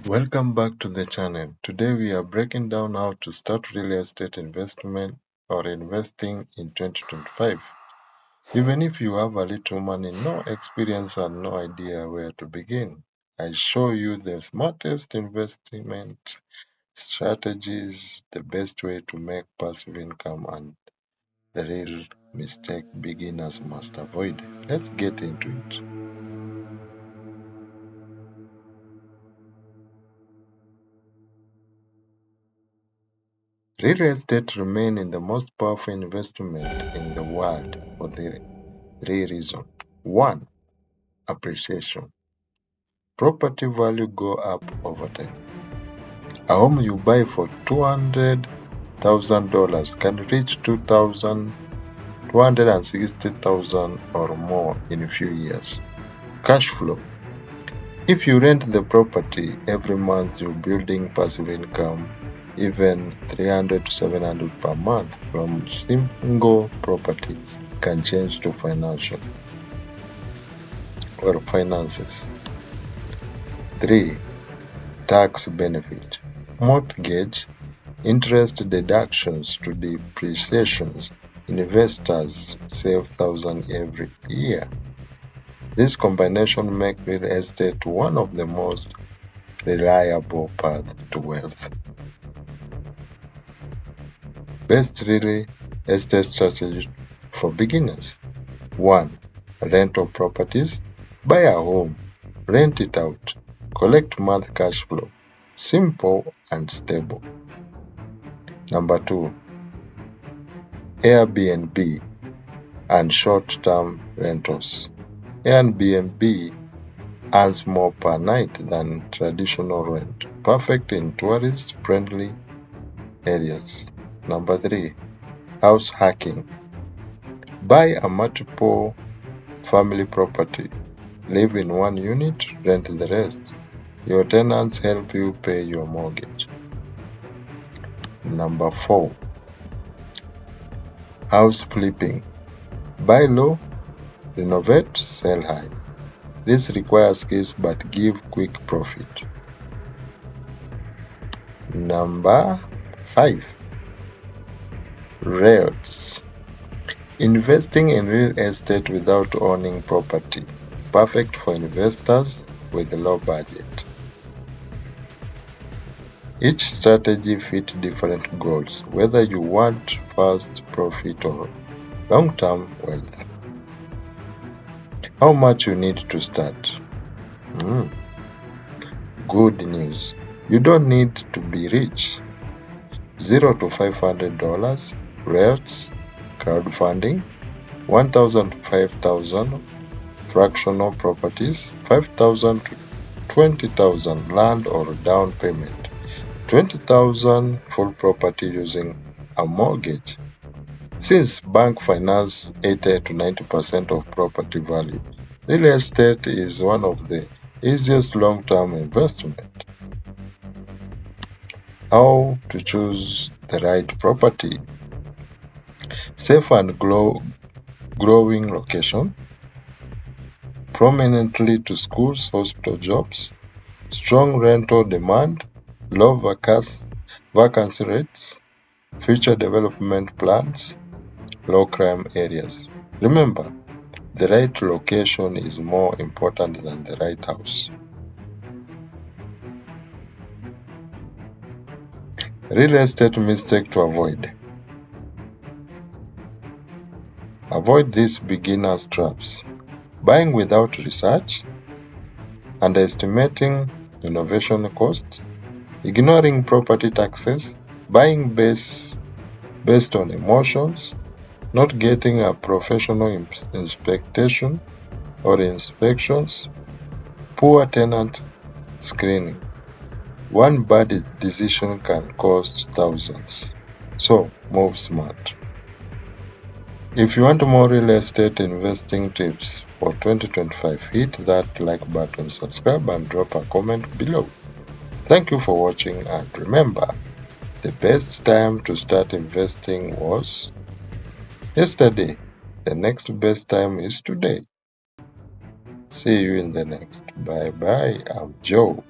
Welcome back to the channel. Today we are breaking down how to start real estate investment or investing in 2025. Even if you have a little money, no experience and no idea where to begin, I show you the smartest investment strategies, the best way to make passive income, and the real mistake beginners must avoid. Let's get into it. Real estate remains the most powerful investment in the world for three reasons. One, appreciation. Property value go up over time. A home you buy for $200,000 can reach $260,000 or more in a few years. Cash flow. If you rent the property every month, you're building passive income, even 300 to 700 per month from single property can change to financial or finances. 3. Tax benefit. Mortgage interest deductions to depreciations. Investors save thousands every year. This combination makes real estate one of the most reliable paths to wealth. Best real estate strategies for beginners. 1. Rental properties. Buy a home, rent it out, collect month cash flow. Simple and stable. Number 2. Airbnb and short-term rentals. Airbnb earns more per night than traditional rent, perfect in tourist-friendly areas. Number 3. House hacking. Buy a multiple family property, live in one unit, rent the rest. Your tenants help you pay your mortgage. Number 4. House flipping. Buy low, renovate, sell high. This requires skills but give quick profit. Number 5. REITs. Investing in real estate without owning property. Perfect for investors with low budget. Each strategy fits different goals, whether you want fast profit or long-term wealth. How much you need to start? Good news. You don't need to be rich. $0 to $500, REITs, crowdfunding, $1,000 to $5,000, fractional properties, $5,000 to $20,000 land or down payment, $20,000 full property using a mortgage. Since bank finance 80 to 90% of property value, real estate is one of the easiest long-term investment. How to choose the right property? Safe and growing location, prominently to schools, hospital jobs, strong rental demand, low vacancy rates, future development plans, low crime areas. Remember, the right location is more important than the right house. Real estate mistake to avoid. Avoid these beginner's traps. Buying without research, underestimating renovation costs, ignoring property taxes, buying based on emotions, not getting a professional inspection or inspections, poor tenant screening. One bad decision can cost thousands. So, move smart. If you want more real estate investing tips for 2025, hit that like button, subscribe, and drop a comment below. Thank you for watching, and remember, the best time to start investing was yesterday. The next best time is today. See you in the next. Bye bye. I'm Joe.